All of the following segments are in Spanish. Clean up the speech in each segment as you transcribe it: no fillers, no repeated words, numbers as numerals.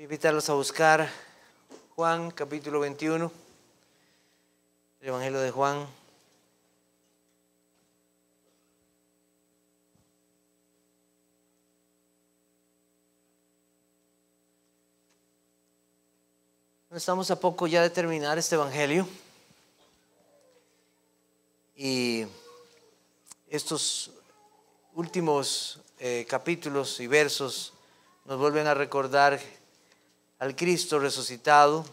Voy a invitarlos a buscar Juan capítulo 21, el Evangelio de Juan. Estamos a poco ya de terminar este Evangelio y estos últimos capítulos y versos nos vuelven a recordar al Cristo resucitado,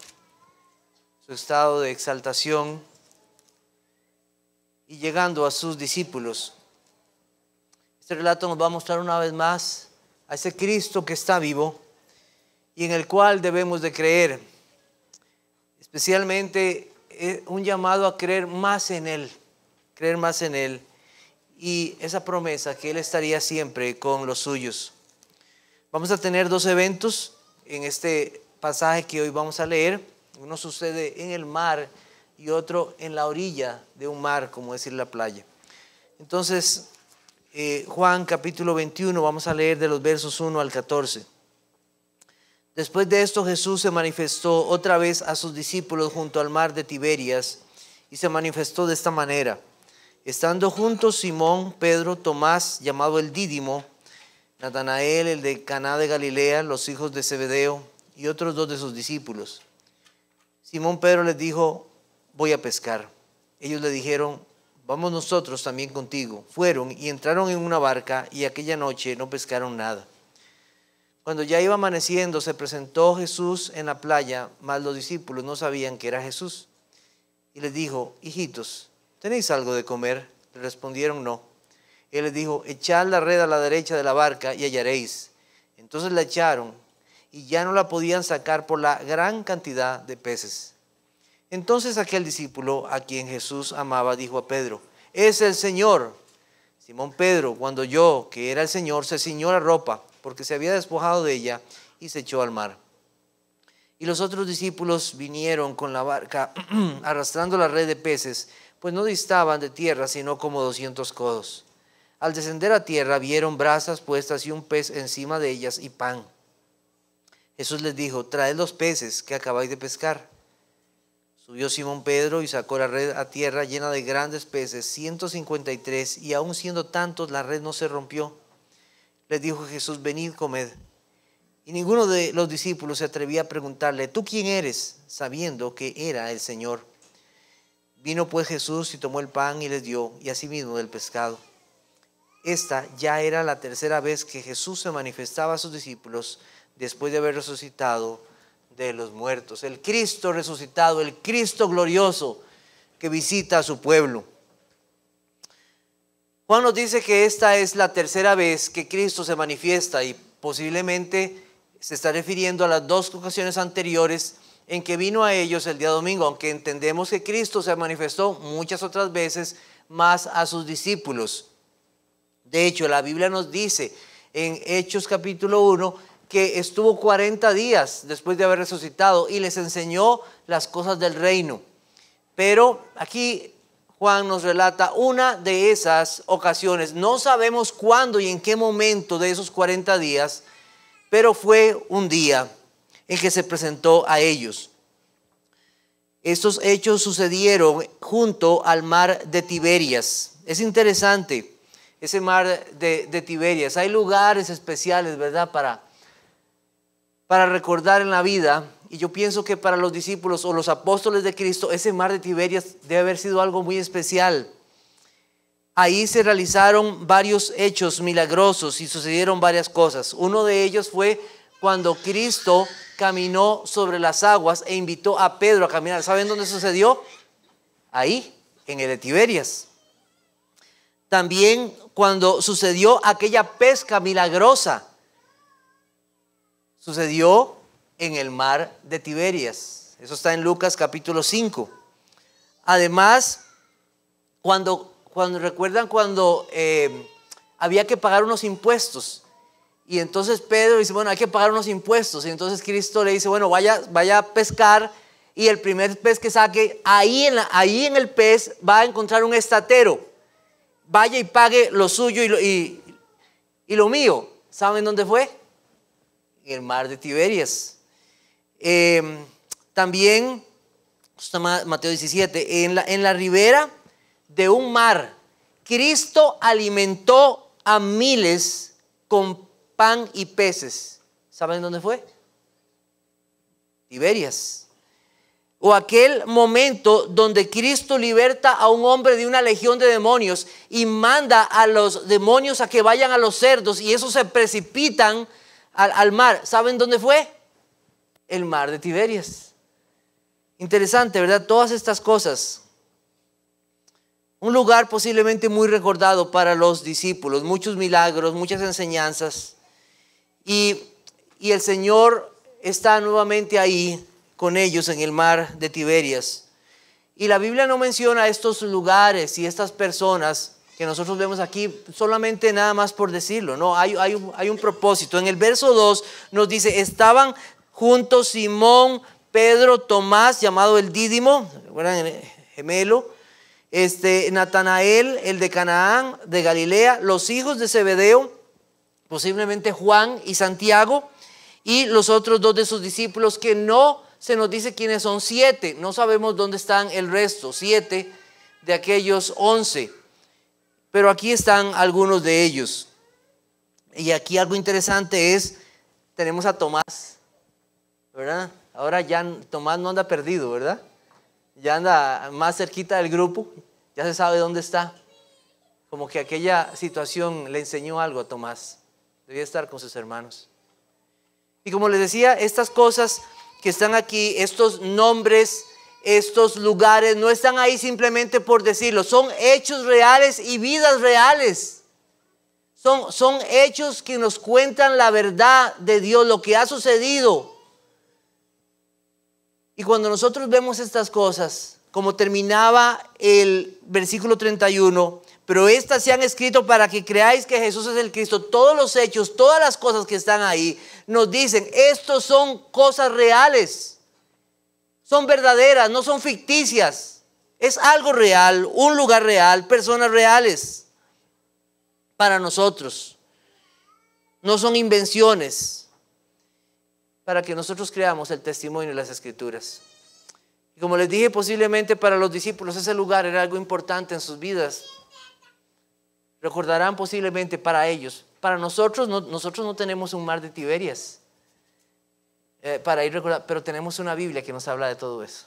su estado de exaltación y llegando a sus discípulos. Este relato nos va a mostrar una vez más a ese Cristo que está vivo y en el cual debemos de creer. Especialmente un llamado a creer más en Él y esa promesa que Él estaría siempre con los suyos. Vamos a tener dos eventos en este pasaje que hoy vamos a leer. Uno sucede en el mar y otro en la orilla de un mar, como decir la playa. Entonces, Juan capítulo 21, vamos a leer de los versos 1 al 14. Después de esto Jesús se manifestó otra vez a sus discípulos junto al mar de Tiberias y se manifestó de esta manera. Estando juntos Simón, Pedro, Tomás, llamado el Dídimo, Natanael, el de Caná de Galilea, los hijos de Zebedeo y otros dos de sus discípulos. Simón Pedro les dijo: voy a pescar. Ellos le dijeron: vamos nosotros también contigo. Fueron y entraron en una barca y aquella noche no pescaron nada. Cuando ya iba amaneciendo, se presentó Jesús en la playa, mas los discípulos no sabían que era Jesús. Y les dijo: hijitos, ¿tenéis algo de comer? Le respondieron: no. Él les dijo: echad la red a la derecha de la barca y hallaréis. Entonces la echaron y ya no la podían sacar por la gran cantidad de peces. Entonces aquel discípulo a quien Jesús amaba dijo a Pedro: es el Señor. Simón Pedro, cuando oyó que era el Señor, se ciñó la ropa, porque se había despojado de ella, y se echó al mar. Y los otros discípulos vinieron con la barca arrastrando la red de peces, pues no distaban de tierra sino como 200 codos. Al descender a tierra vieron brasas puestas y un pez encima de ellas y pan. Jesús les dijo: traed los peces que acabáis de pescar. Subió Simón Pedro y sacó la red a tierra llena de grandes peces, 153, y aun siendo tantos la red no se rompió. Les dijo Jesús: venid, comed. Y ninguno de los discípulos se atrevía a preguntarle: ¿tú quién eres?, sabiendo que era el Señor. Vino pues Jesús y tomó el pan y les dio, y asimismo del pescado. Esta ya era la tercera vez que Jesús se manifestaba a sus discípulos después de haber resucitado de los muertos. El Cristo resucitado, el Cristo glorioso que visita a su pueblo. Juan nos dice que esta es la tercera vez que Cristo se manifiesta y posiblemente se está refiriendo a las dos ocasiones anteriores en que vino a ellos el día domingo, aunque entendemos que Cristo se manifestó muchas otras veces más a sus discípulos. De hecho, la Biblia nos dice en Hechos capítulo 1 que estuvo 40 días después de haber resucitado y les enseñó las cosas del reino. Pero aquí Juan nos relata una de esas ocasiones. No sabemos cuándo y en qué momento de esos 40 días, pero fue un día en que se presentó a ellos. Estos hechos sucedieron junto al mar de Tiberias. Es interesante ese mar de Tiberias. Hay lugares especiales, ¿verdad?, para recordar en la vida. Y yo pienso que para los discípulos o los apóstoles de Cristo, ese mar de Tiberias debe haber sido algo muy especial. Ahí se realizaron varios hechos milagrosos y sucedieron varias cosas. Uno de ellos fue cuando Cristo caminó sobre las aguas e invitó a Pedro a caminar. ¿Saben dónde sucedió? Ahí, en el de Tiberias. También cuando sucedió aquella pesca milagrosa, sucedió en el mar de Tiberias. Eso está en Lucas capítulo 5. Además, cuando recuerdan cuando había que pagar unos impuestos. Y entonces Pedro dice: bueno, hay que pagar unos impuestos. Y entonces Cristo le dice: bueno, vaya a pescar. Y el primer pez que saque, ahí en el pez va a encontrar un estatero. Vaya y pague lo suyo y lo mío. ¿Saben dónde fue? En el mar de Tiberias. También, está Mateo 17, en la ribera de un mar, Cristo alimentó a miles con pan y peces. ¿Saben dónde fue? Tiberias. O aquel momento donde Cristo liberta a un hombre de una legión de demonios y manda a los demonios a que vayan a los cerdos y esos se precipitan al mar. ¿Saben dónde fue? El mar de Tiberias. Interesante, ¿verdad? Todas estas cosas. Un lugar posiblemente muy recordado para los discípulos. Muchos milagros, muchas enseñanzas. Y el Señor está nuevamente ahí con ellos en el mar de Tiberias. Y la Biblia no menciona estos lugares y estas personas que nosotros vemos aquí solamente nada más por decirlo. No, hay un propósito. En el verso 2 nos dice, estaban juntos Simón, Pedro, Tomás, llamado el Dídimo, ¿recuerdan? Gemelo, Natanael, el de Canaán, de Galilea, los hijos de Zebedeo, posiblemente Juan y Santiago, y los otros dos de sus discípulos que no se nos dice quiénes son. 7, no sabemos dónde están el resto, 7 de aquellos 11, pero aquí están algunos de ellos. Y aquí algo interesante es, tenemos a Tomás, ¿verdad? Ahora ya Tomás no anda perdido, ¿verdad? Ya anda más cerquita del grupo, ya se sabe dónde está. Como que aquella situación le enseñó algo a Tomás, debía estar con sus hermanos. Y como les decía, estas cosas que están aquí, estos nombres, estos lugares, no están ahí simplemente por decirlo, son hechos reales y vidas reales. Son hechos que nos cuentan la verdad de Dios, lo que ha sucedido. Y cuando nosotros vemos estas cosas, como terminaba el versículo 31, pero estas se han escrito para que creáis que Jesús es el Cristo. Todos los hechos, todas las cosas que están ahí, nos dicen, estos son cosas reales. Son verdaderas, no son ficticias. Es algo real, un lugar real, personas reales para nosotros. No son invenciones para que nosotros creamos el testimonio de las Escrituras. Y como les dije, posiblemente para los discípulos ese lugar era algo importante en sus vidas. Recordarán posiblemente para ellos. Para nosotros no tenemos un mar de Tiberias para ir a recordar, pero tenemos una Biblia que nos habla de todo eso.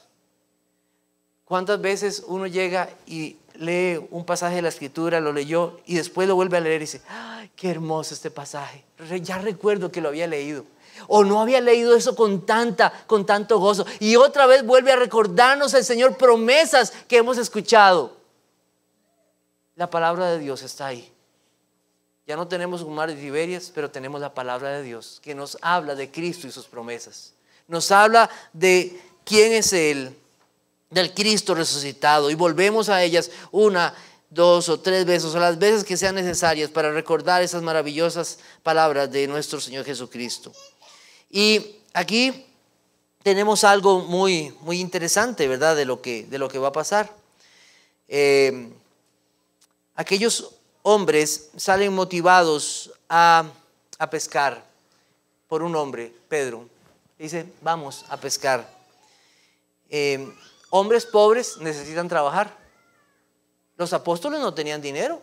¿Cuántas veces uno llega y lee un pasaje de la Escritura, lo leyó y después lo vuelve a leer y dice, ¡ay, qué hermoso este pasaje! Ya recuerdo que lo había leído. O no había leído eso con tanto gozo. Y otra vez vuelve a recordarnos el Señor promesas que hemos escuchado. La palabra de Dios está ahí. Ya no tenemos un mar de Tiberias, pero tenemos la palabra de Dios que nos habla de Cristo y sus promesas. Nos habla de quién es Él, del Cristo resucitado. Y volvemos a ellas 1, 2 o 3 veces, o las veces que sean necesarias para recordar esas maravillosas palabras de nuestro Señor Jesucristo. Y aquí tenemos algo muy, muy interesante, ¿verdad? De lo que va a pasar. Aquellos hombres salen motivados a pescar por un hombre, Pedro. Dice, vamos a pescar. Hombres pobres necesitan trabajar. Los apóstoles no tenían dinero.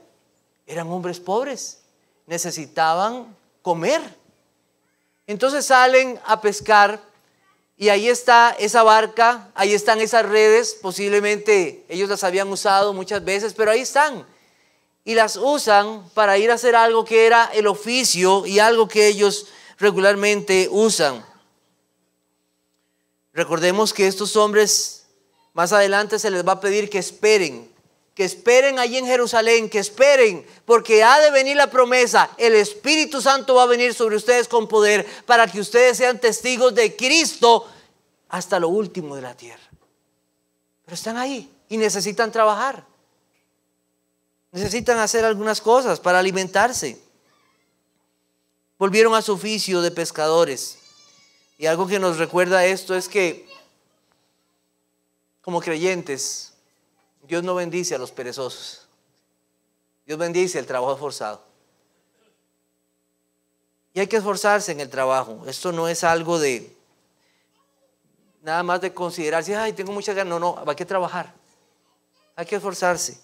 Eran hombres pobres. Necesitaban comer. Entonces salen a pescar y ahí está esa barca, ahí están esas redes. Posiblemente ellos las habían usado muchas veces, pero ahí están. Y las usan para ir a hacer algo que era el oficio y algo que ellos regularmente usan. Recordemos que estos hombres más adelante se les va a pedir que esperen allí en Jerusalén, que esperen, porque ha de venir la promesa. El Espíritu Santo va a venir sobre ustedes con poder para que ustedes sean testigos de Cristo hasta lo último de la tierra. Pero están ahí y necesitan trabajar. Necesitan hacer algunas cosas para alimentarse. Volvieron a su oficio de pescadores. Y algo que nos recuerda esto es que, como creyentes, Dios no bendice a los perezosos. Dios bendice el trabajo forzado. Y hay que esforzarse en el trabajo. Esto no es algo de nada más de considerarse, ay, tengo muchas ganas. No, hay que trabajar, hay que esforzarse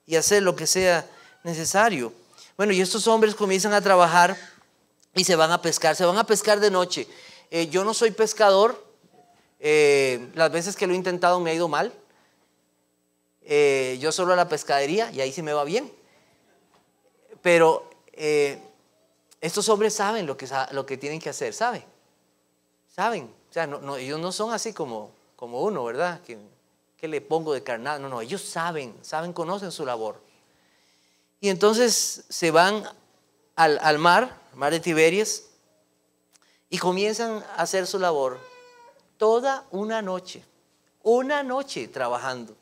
y hacer lo que sea necesario. Bueno, y estos hombres comienzan a trabajar y se van a pescar de noche. Yo no soy pescador, las veces que lo he intentado me ha ido mal. Yo solo a la pescadería y ahí sí me va bien. Pero estos hombres saben lo que tienen que hacer, saben. O sea, ellos no son así como uno, ¿verdad? Que le pongo de carnada. No, ellos saben, conocen su labor. Y entonces se van al mar de Tiberias, y comienzan a hacer su labor toda una noche trabajando.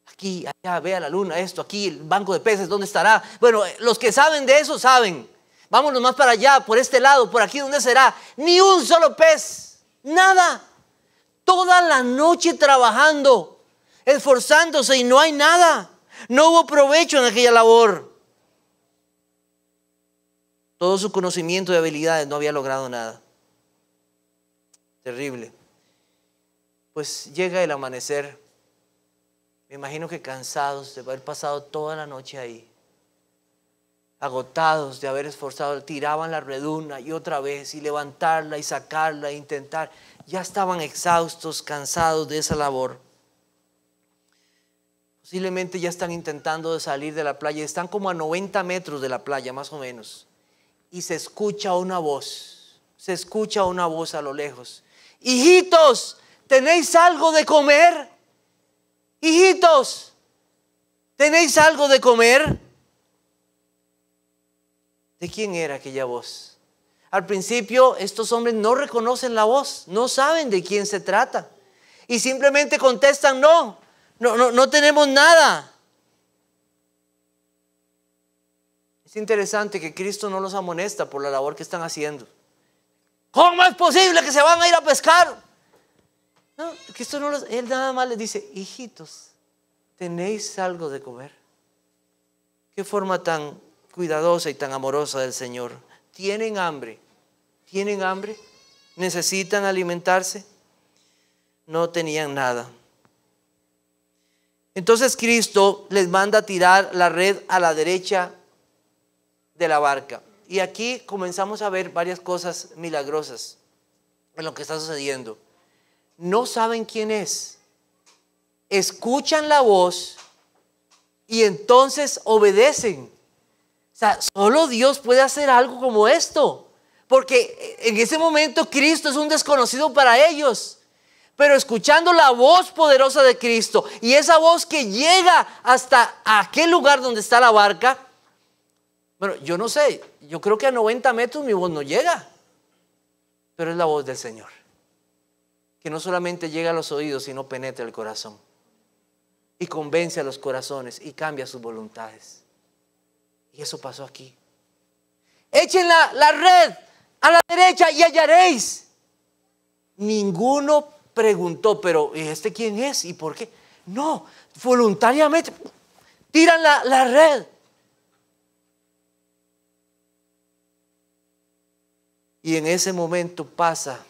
Aquí, allá, vea la luna, esto, aquí, el banco de peces, ¿dónde estará? Bueno, los que saben de eso saben. Vámonos más para allá, por este lado, por aquí, ¿dónde será? Ni un solo pez, nada. Toda la noche trabajando, esforzándose y no hay nada. No hubo provecho en aquella labor. Todo su conocimiento y habilidades no había logrado nada. Terrible. Pues llega el amanecer. Me imagino que cansados de haber pasado toda la noche ahí, agotados de haber esforzado, tiraban la red una y otra vez y levantarla y sacarla e intentar. Ya estaban exhaustos, cansados de esa labor. Posiblemente ya están intentando salir de la playa. Están como a 90 metros de la playa, más o menos. Y se escucha una voz a lo lejos. Hijitos, ¿tenéis algo de comer? Hijitos, ¿tenéis algo de comer? ¿De quién era aquella voz? Al principio estos hombres no reconocen la voz, no saben de quién se trata. Y simplemente contestan, no tenemos nada. Es interesante que Cristo no los amonesta por la labor que están haciendo. ¿Cómo es posible que se van a ir a pescar? No, Cristo él nada más les dice, hijitos, ¿tenéis algo de comer? Qué forma tan cuidadosa y tan amorosa del Señor. ¿Tienen hambre? ¿Necesitan alimentarse? No tenían nada. Entonces Cristo les manda a tirar la red a la derecha de la barca. Y aquí comenzamos a ver varias cosas milagrosas en lo que está sucediendo. No saben quién es. Escuchan la voz y entonces obedecen. O sea, solo Dios puede hacer algo como esto. Porque en ese momento Cristo es un desconocido para ellos. Pero escuchando la voz poderosa de Cristo y esa voz que llega hasta aquel lugar donde está la barca. Bueno, yo no sé, yo creo que a 90 metros mi voz no llega, pero es la voz del Señor, que no solamente llega a los oídos, sino penetra el corazón y convence a los corazones y cambia sus voluntades. Y eso pasó aquí. Echen la red a la derecha y hallaréis. Ninguno preguntó, pero ¿este quién es y por qué? No, voluntariamente tiran la red. Y en ese momento pasa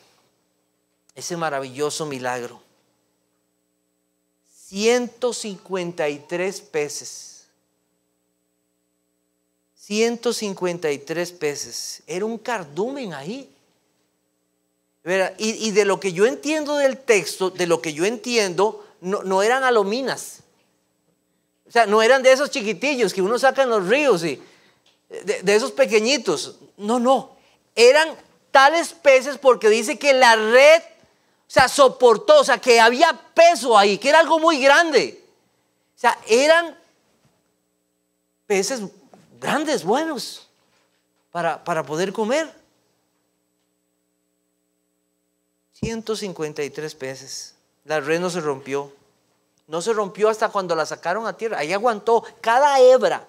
ese maravilloso milagro. 153 peces. 153 peces. Era un cardumen ahí. Y de lo que yo entiendo del texto, no eran alominas. O sea, no eran de esos chiquitillos que uno saca en los ríos y de esos pequeñitos. No. Eran tales peces porque dice que la red, o sea, soportó, o sea, que había peso ahí, que era algo muy grande. O sea, eran peces grandes, buenos, para poder comer. 153 peces. La red no se rompió. No se rompió hasta cuando la sacaron a tierra. Ahí aguantó. Cada hebra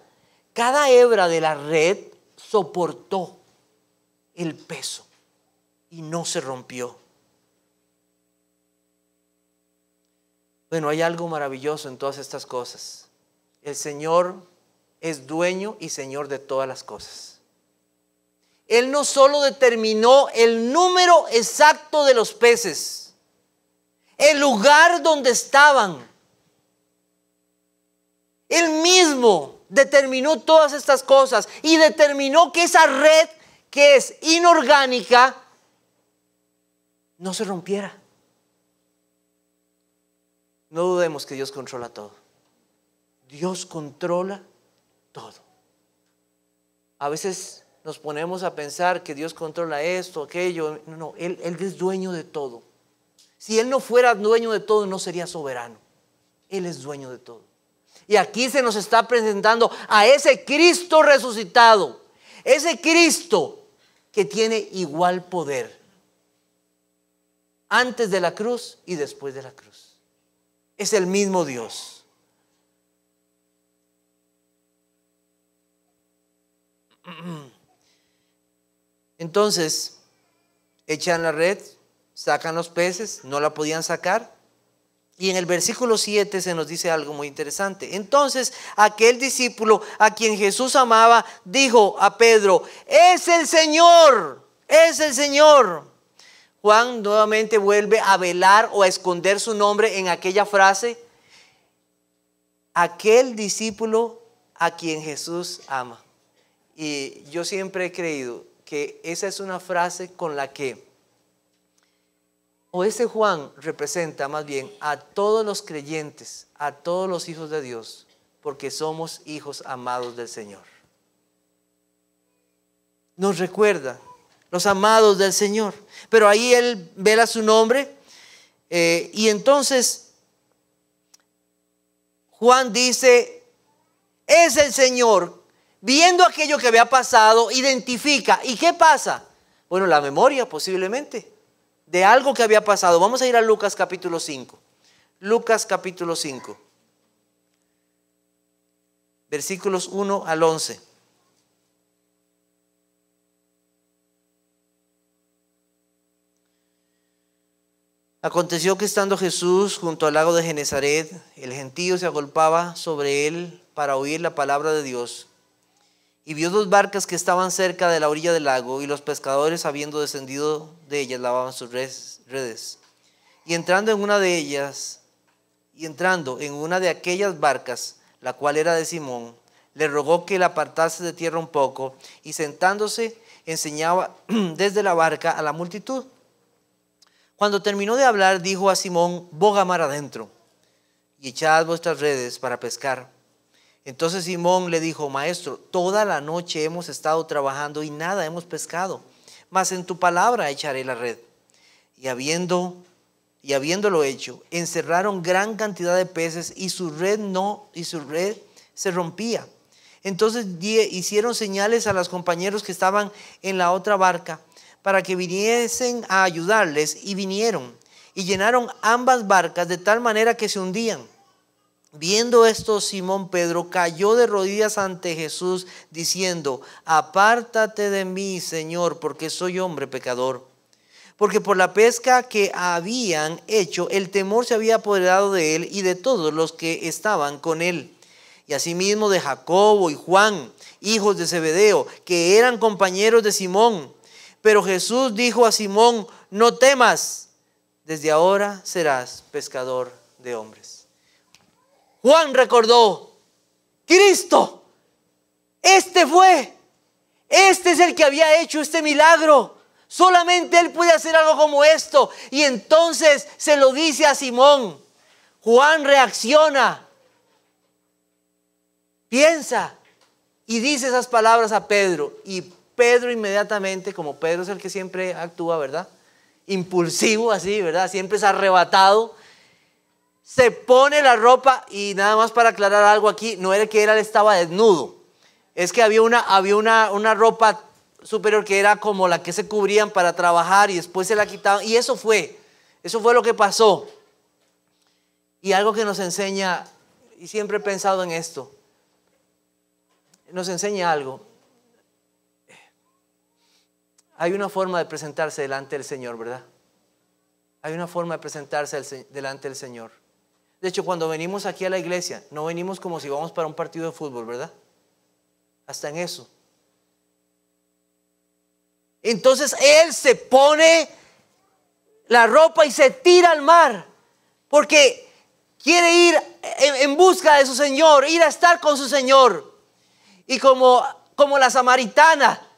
de la red soportó el peso y no se rompió. Bueno, hay algo maravilloso en todas estas cosas. El Señor es dueño y Señor de todas las cosas. Él no solo determinó el número exacto de los peces, el lugar donde estaban. Él mismo determinó todas estas cosas y determinó que esa red que es inorgánica no se rompiera. No dudemos que Dios controla todo. Dios controla todo. A veces nos ponemos a pensar que Dios controla esto, aquello. No, Él es dueño de todo. Si Él no fuera dueño de todo, no sería soberano. Él es dueño de todo. Y aquí se nos está presentando a ese Cristo resucitado. Ese Cristo que tiene igual poder. Antes de la cruz y después de la cruz. Es el mismo Dios. Entonces, echan la red, sacan los peces, no la podían sacar. Y en el versículo 7 se nos dice algo muy interesante. Entonces, aquel discípulo a quien Jesús amaba, dijo a Pedro: es el Señor, es el Señor. Juan nuevamente vuelve a velar o a esconder su nombre en aquella frase: aquel discípulo a quien Jesús ama. Y yo siempre he creído que esa es una frase con la que, o ese Juan representa más bien a todos los creyentes, a todos los hijos de Dios, porque somos hijos amados del Señor. Nos recuerda, los amados del Señor. Pero ahí él vela su nombre y entonces Juan dice: es el Señor. Viendo aquello que había pasado, identifica. ¿Y qué pasa? Bueno, la memoria posiblemente de algo que había pasado. Vamos a ir a Lucas capítulo 5. Lucas capítulo 5. Versículos 1 al 11. Aconteció que estando Jesús junto al lago de Genezaret, el gentío se agolpaba sobre él para oír la palabra de Dios. Y vio dos barcas que estaban cerca de la orilla del lago, y los pescadores, habiendo descendido de ellas, lavaban sus redes. Y entrando en una de aquellas barcas, la cual era de Simón, le rogó que la apartase de tierra un poco, y sentándose enseñaba desde la barca a la multitud. Cuando terminó de hablar, dijo a Simón: boga mar adentro y echad vuestras redes para pescar. Entonces Simón le dijo: Maestro, toda la noche hemos estado trabajando y nada hemos pescado, mas en tu palabra echaré la red. Y habiéndolo hecho, encerraron gran cantidad de peces y su red se rompía. Entonces hicieron señales a los compañeros que estaban en la otra barca para que viniesen a ayudarles, y vinieron y llenaron ambas barcas de tal manera que se hundían. Viendo esto, Simón Pedro cayó de rodillas ante Jesús, diciendo: apártate de mí, Señor, porque soy hombre pecador. Porque por la pesca que habían hecho, el temor se había apoderado de él y de todos los que estaban con él. Y asimismo de Jacobo y Juan, hijos de Zebedeo, que eran compañeros de Simón. Pero Jesús dijo a Simón: no temas, desde ahora serás pescador de hombres. Juan recordó: Cristo, este es el que había hecho este milagro. Solamente Él puede hacer algo como esto. Y entonces se lo dice a Simón. Juan reacciona, piensa y dice esas palabras a Pedro. Y Pedro inmediatamente, como Pedro es el que siempre actúa, ¿verdad? Impulsivo así, ¿verdad? Siempre es arrebatado. Se pone la ropa, y nada más para aclarar algo aquí, no era que él estaba desnudo. Es que había una ropa superior que era como la que se cubrían para trabajar y después se la quitaban. Y eso fue lo que pasó. Y algo que nos enseña, y siempre he pensado en esto, nos enseña algo. Hay una forma de presentarse delante del Señor, ¿verdad? Hay una forma de presentarse delante del Señor. De hecho, cuando venimos aquí a la iglesia, no venimos como si vamos para un partido de fútbol, ¿verdad? Hasta en eso. Entonces él se pone la ropa y se tira al mar, porque quiere ir en busca de su Señor, ir a estar con su Señor. Y como la samaritana,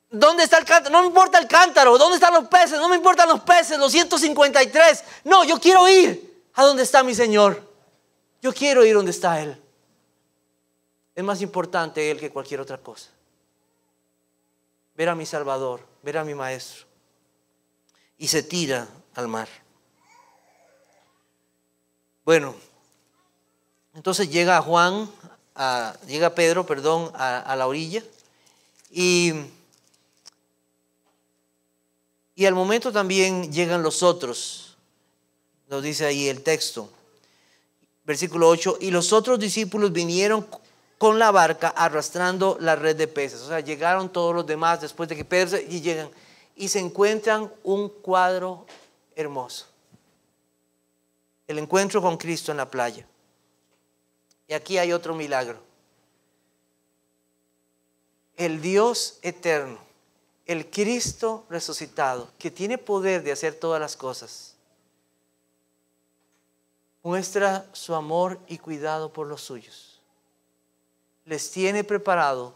¿dónde está el cántaro? No me importa el cántaro. ¿Dónde están los peces? No me importan los peces, los 153. No, yo quiero ir a donde está mi Señor. Yo quiero ir donde está Él. Es más importante Él que cualquier otra cosa. Ver a mi Salvador, ver a mi Maestro. Y se tira al mar. Bueno, entonces llega Pedro, a la orilla. Y al momento también llegan los otros. Nos dice ahí el texto. Versículo 8. Y los otros discípulos vinieron con la barca arrastrando la red de peces. O sea, llegaron todos los demás después de que Pedro y llegan. Y se encuentran un cuadro hermoso. El encuentro con Cristo en la playa. Y aquí hay otro milagro. El Dios eterno, el Cristo resucitado, que tiene poder de hacer todas las cosas, muestra su amor y cuidado por los suyos. Les tiene preparado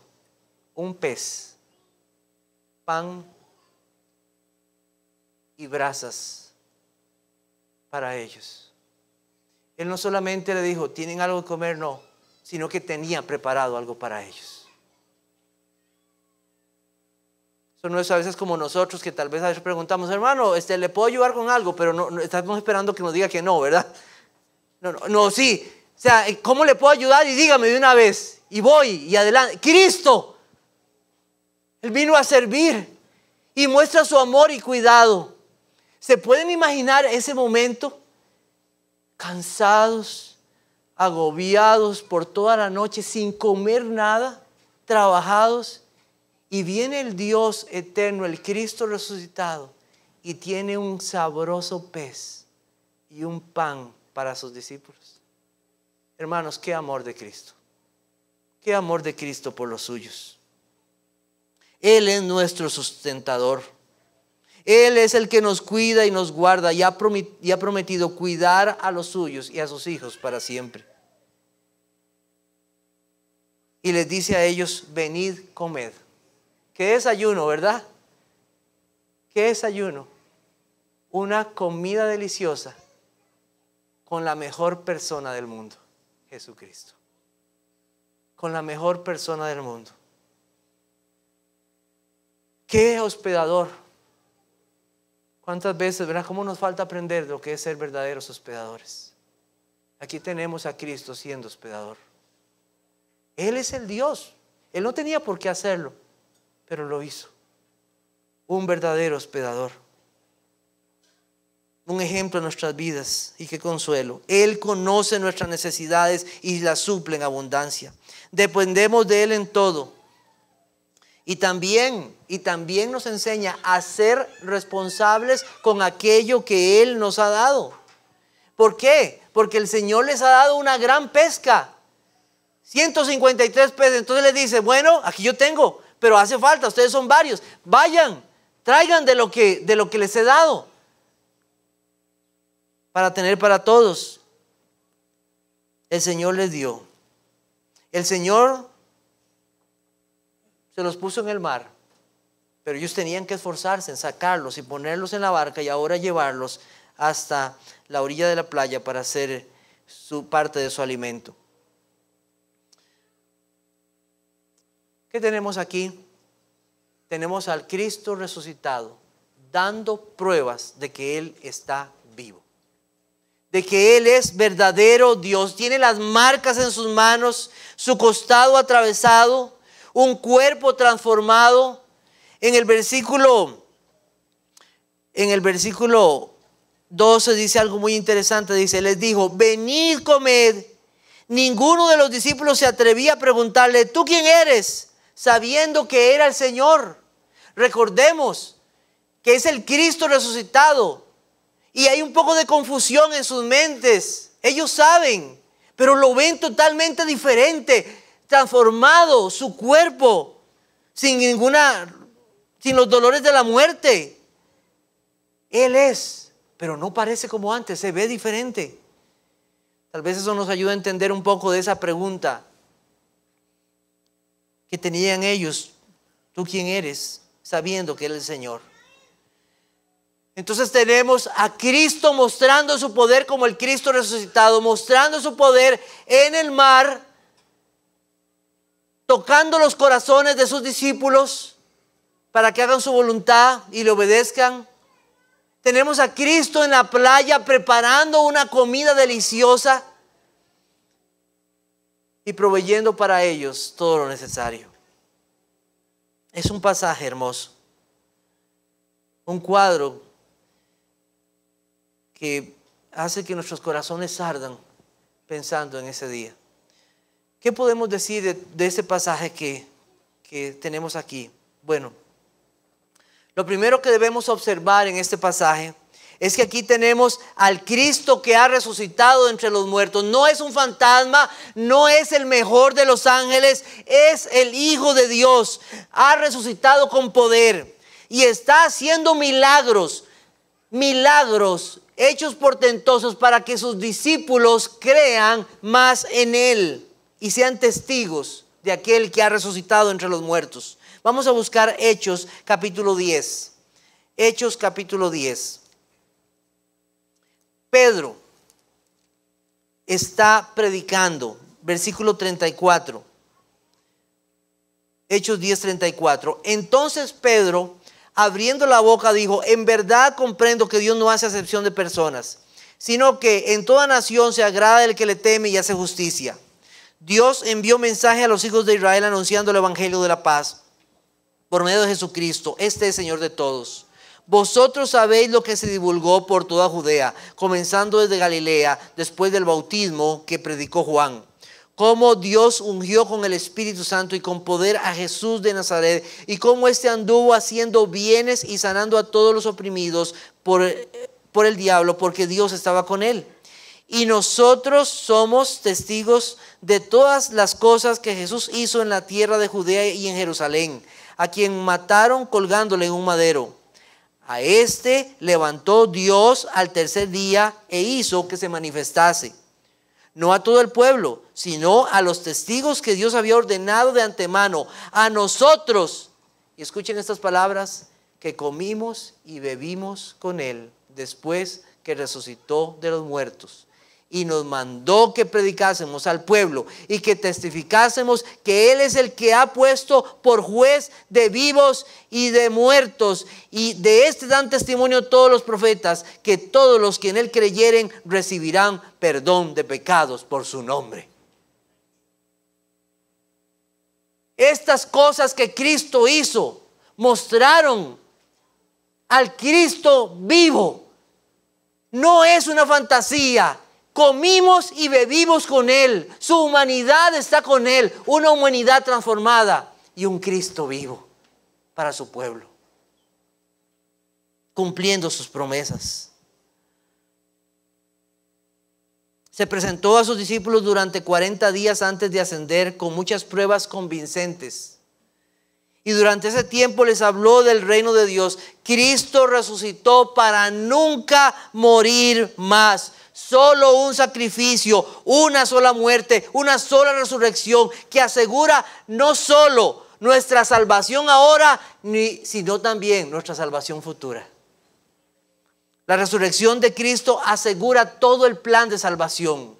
un pez, pan y brasas para ellos. Él no solamente le dijo, ¿tienen algo que comer? No, sino que tenía preparado algo para ellos. Eso no es a veces como nosotros, que tal vez a veces preguntamos, hermano, ¿le puedo ayudar con algo? Pero no estamos esperando que nos diga que no, ¿verdad? No, sí. O sea, ¿cómo le puedo ayudar? Y dígame de una vez. Y voy, y adelante. Cristo, Él vino a servir y muestra su amor y cuidado. ¿Se pueden imaginar ese momento? Cansados, agobiados por toda la noche, sin comer nada, trabajados. Y viene el Dios eterno, el Cristo resucitado, y tiene un sabroso pez y un pan para sus discípulos. Hermanos, qué amor de Cristo. Qué amor de Cristo por los suyos. Él es nuestro sustentador. Él es el que nos cuida y nos guarda y ha prometido cuidar a los suyos y a sus hijos para siempre. Y les dice a ellos, venid, comed. ¿Qué desayuno, verdad? ¿Qué desayuno? Una comida deliciosa con la mejor persona del mundo, Jesucristo. Con la mejor persona del mundo. ¿Qué hospedador? ¿Cuántas veces, verdad? ¿Cómo nos falta aprender lo que es ser verdaderos hospedadores? Aquí tenemos a Cristo siendo hospedador. Él es el Dios. Él no tenía por qué hacerlo, pero lo hizo. Un verdadero hospedador. Un ejemplo en nuestras vidas, y qué consuelo. Él conoce nuestras necesidades y las suple en abundancia. Dependemos de Él en todo. Y también nos enseña a ser responsables con aquello que Él nos ha dado. ¿Por qué? Porque el Señor les ha dado una gran pesca. 153 peces. Entonces les dice, bueno, aquí yo tengo, pero hace falta, ustedes son varios. Vayan, traigan de lo que les he dado. Para tener para todos. El Señor les dio. El Señor se los puso en el mar, pero ellos tenían que esforzarse en sacarlos y ponerlos en la barca y ahora llevarlos hasta la orilla de la playa para hacer su parte de su alimento. ¿Qué tenemos aquí? Tenemos al Cristo resucitado dando pruebas de que Él está vivo, de que Él es verdadero Dios. Tiene las marcas en sus manos, su costado atravesado, un cuerpo transformado. En el versículo 12 dice algo muy interesante. Dice, les dijo, venid, comed. Ninguno de los discípulos se atrevía a preguntarle, ¿tú quién eres? Sabiendo que era el Señor. Recordemos que es el Cristo resucitado. Y hay un poco de confusión en sus mentes. Ellos saben, pero lo ven totalmente diferente. Transformado su cuerpo, sin ninguna sin los dolores de la muerte. Él es, pero no parece como antes, se ve diferente. Tal vez eso nos ayuda a entender un poco de esa pregunta que tenían ellos. ¿Tú quién eres? Sabiendo que Él es el Señor. Entonces tenemos a Cristo mostrando su poder como el Cristo resucitado, mostrando su poder en el mar, tocando los corazones de sus discípulos para que hagan su voluntad y le obedezcan. Tenemos a Cristo en la playa preparando una comida deliciosa y proveyendo para ellos todo lo necesario. Es un pasaje hermoso, un cuadro que hace que nuestros corazones ardan pensando en ese día. ¿Qué podemos decir de ese pasaje que tenemos aquí? Bueno, lo primero que debemos observar en este pasaje es que aquí tenemos al Cristo que ha resucitado entre los muertos. No es un fantasma, no es el mejor de los ángeles, es el Hijo de Dios. Ha resucitado con poder y está haciendo milagros hechos portentosos para que sus discípulos crean más en Él y sean testigos de aquel que ha resucitado entre los muertos. Vamos a buscar Hechos capítulo 10. Hechos capítulo 10. Pedro está predicando, versículo 34. Hechos 10:34. Entonces Pedro, abriendo la boca, dijo: en verdad comprendo que Dios no hace acepción de personas, sino que en toda nación se agrada del que le teme y hace justicia. Dios envió mensaje a los hijos de Israel anunciando el evangelio de la paz por medio de Jesucristo. Este es Señor de todos. Vosotros sabéis lo que se divulgó por toda Judea, comenzando desde Galilea, después del bautismo que predicó Juan. Cómo Dios ungió con el Espíritu Santo y con poder a Jesús de Nazaret, y cómo éste anduvo haciendo bienes y sanando a todos los oprimidos por el diablo, porque Dios estaba con él. Y nosotros somos testigos de todas las cosas que Jesús hizo en la tierra de Judea y en Jerusalén, a quien mataron colgándole en un madero. A este levantó Dios al tercer día e hizo que se manifestase, no a todo el pueblo, sino a los testigos que Dios había ordenado de antemano, a nosotros. Y escuchen estas palabras: que comimos y bebimos con Él después que resucitó de los muertos. Y nos mandó que predicásemos al pueblo y que testificásemos que Él es el que ha puesto por juez de vivos y de muertos. Y de este dan testimonio todos los profetas, que todos los que en Él creyeren recibirán perdón de pecados por su nombre. Estas cosas que Cristo hizo mostraron al Cristo vivo. No es una fantasía. Comimos y bebimos con Él. Su humanidad está con Él. Una humanidad transformada y un Cristo vivo para su pueblo, cumpliendo sus promesas. Se presentó a sus discípulos durante 40 días antes de ascender, con muchas pruebas convincentes. Y durante ese tiempo les habló del reino de Dios. Cristo resucitó para nunca morir más. Solo un sacrificio, una sola muerte, una sola resurrección que asegura no solo nuestra salvación ahora, sino también nuestra salvación futura. La resurrección de Cristo asegura todo el plan de salvación. O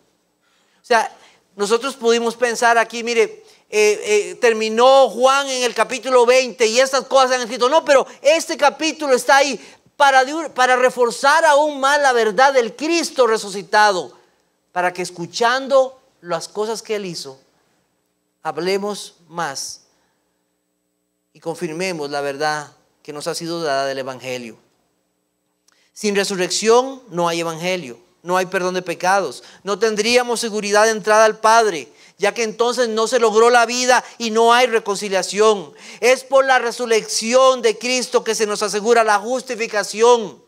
sea, nosotros pudimos pensar aquí, mire, terminó Juan en el capítulo 20 y estas cosas han escrito. No, pero este capítulo está ahí para reforzar aún más la verdad del Cristo resucitado, para que escuchando las cosas que Él hizo, hablemos más y confirmemos la verdad que nos ha sido dada del Evangelio. Sin resurrección no hay Evangelio, no hay perdón de pecados, no tendríamos seguridad de entrada al Padre, ya que entonces no se logró la vida y no hay reconciliación. Es por la resurrección de Cristo que se nos asegura la justificación.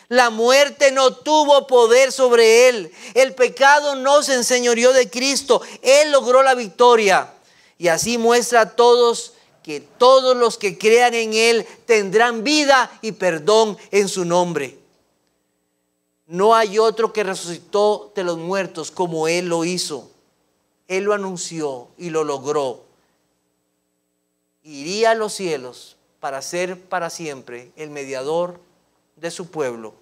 La muerte no tuvo poder sobre Él. El pecado no se enseñoreó de Cristo. Él logró la victoria. Y así muestra a todos que todos los que crean en Él tendrán vida y perdón en su nombre. No hay otro que resucitó de los muertos como Él lo hizo. Él lo anunció y lo logró. Iría a los cielos para ser para siempre el mediador de su pueblo,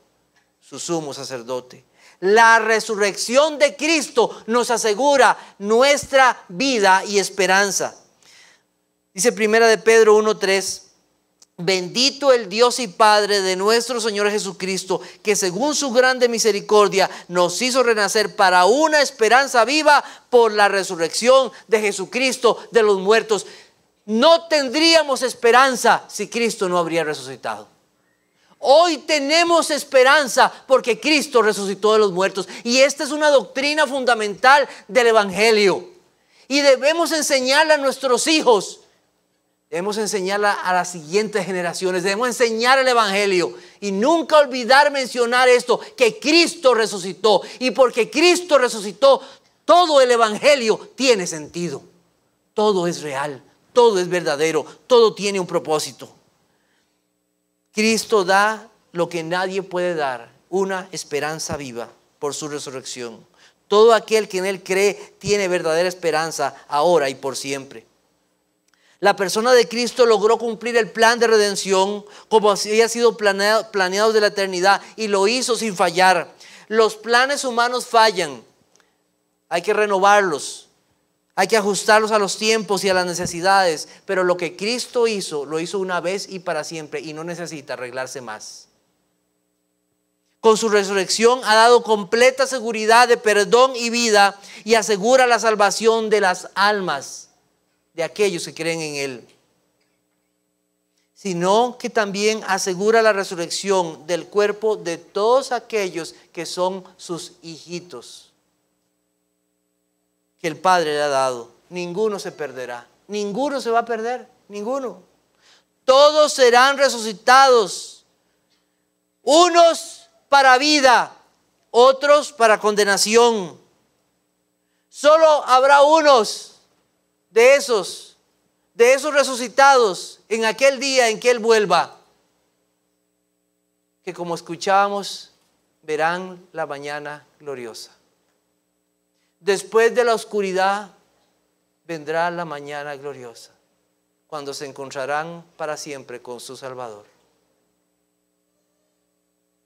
su sumo sacerdote. La resurrección de Cristo nos asegura nuestra vida y esperanza. Dice Primera de Pedro 1:3, bendito el Dios y Padre de nuestro Señor Jesucristo, que según su grande misericordia nos hizo renacer para una esperanza viva por la resurrección de Jesucristo de los muertos. No tendríamos esperanza si Cristo no habría resucitado. Hoy tenemos esperanza porque Cristo resucitó de los muertos. Y esta es una doctrina fundamental del Evangelio. Y debemos enseñarla a nuestros hijos. Debemos enseñarla a las siguientes generaciones. Debemos enseñar el Evangelio. Y nunca olvidar mencionar esto, que Cristo resucitó. Y porque Cristo resucitó, todo el Evangelio tiene sentido. Todo es real, todo es verdadero, todo tiene un propósito. Cristo da lo que nadie puede dar, una esperanza viva por su resurrección. Todo aquel que en Él cree tiene verdadera esperanza ahora y por siempre. La persona de Cristo logró cumplir el plan de redención como había sido planeado desde la eternidad, y lo hizo sin fallar. Los planes humanos fallan. Hay que renovarlos. Hay que ajustarlos a los tiempos y a las necesidades. Pero lo que Cristo hizo, lo hizo una vez y para siempre, y no necesita arreglarse más. Con su resurrección ha dado completa seguridad de perdón y vida, y asegura la salvación de las almas de aquellos que creen en Él. Sino que también asegura la resurrección del cuerpo de todos aquellos que son sus hijitos, que el Padre le ha dado. Ninguno se perderá. Ninguno se va a perder. Ninguno. Todos serán resucitados. Unos para vida, otros para condenación. Solo habrá unos de esos resucitados en aquel día en que Él vuelva, que, como escuchábamos, verán la mañana gloriosa. Después de la oscuridad vendrá la mañana gloriosa, cuando se encontrarán para siempre con su Salvador.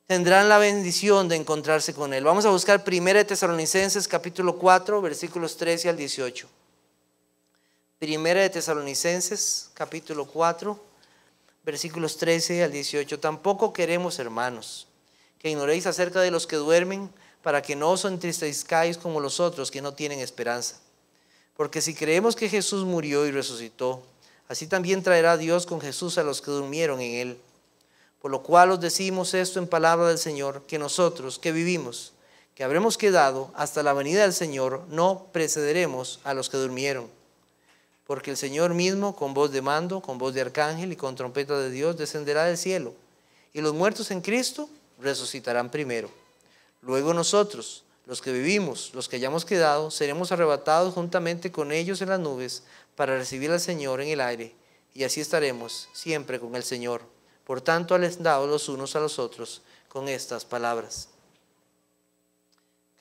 Tendrán la bendición de encontrarse con Él. Vamos a buscar 1 Tesalonicenses capítulo 4, versículos 13 al 18. 1 Tesalonicenses capítulo 4, versículos 13 al 18. Tampoco queremos, hermanos, que ignoréis acerca de los que duermen, para que no os entristezcáis como los otros que no tienen esperanza. Porque si creemos que Jesús murió y resucitó, así también traerá Dios con Jesús a los que durmieron en Él. Por lo cual os decimos esto en palabra del Señor, que nosotros que vivimos, que habremos quedado hasta la venida del Señor, no precederemos a los que durmieron. Porque el Señor mismo, con voz de mando, con voz de arcángel y con trompeta de Dios, descenderá del cielo. Y los muertos en Cristo resucitarán primero. Luego nosotros, los que vivimos, los que hayamos quedado, seremos arrebatados juntamente con ellos en las nubes para recibir al Señor en el aire, y así estaremos siempre con el Señor. Por tanto, alentaos los unos a los otros con estas palabras.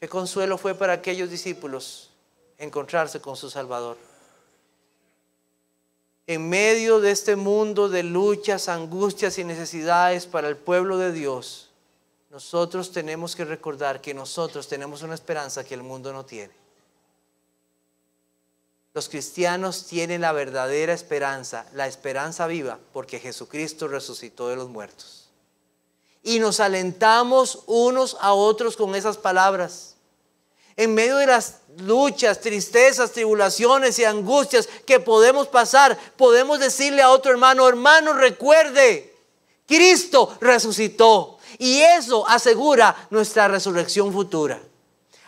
Qué consuelo fue para aquellos discípulos encontrarse con su Salvador. En medio de este mundo de luchas, angustias y necesidades para el pueblo de Dios, nosotros tenemos que recordar que nosotros tenemos una esperanza que el mundo no tiene. Los cristianos tienen la verdadera esperanza, la esperanza viva, porque Jesucristo resucitó de los muertos. Y nos alentamos unos a otros con esas palabras. En medio de las luchas, tristezas, tribulaciones y angustias que podemos pasar, podemos decirle a otro hermano: hermano, recuerde, Cristo resucitó. Y eso asegura nuestra resurrección futura.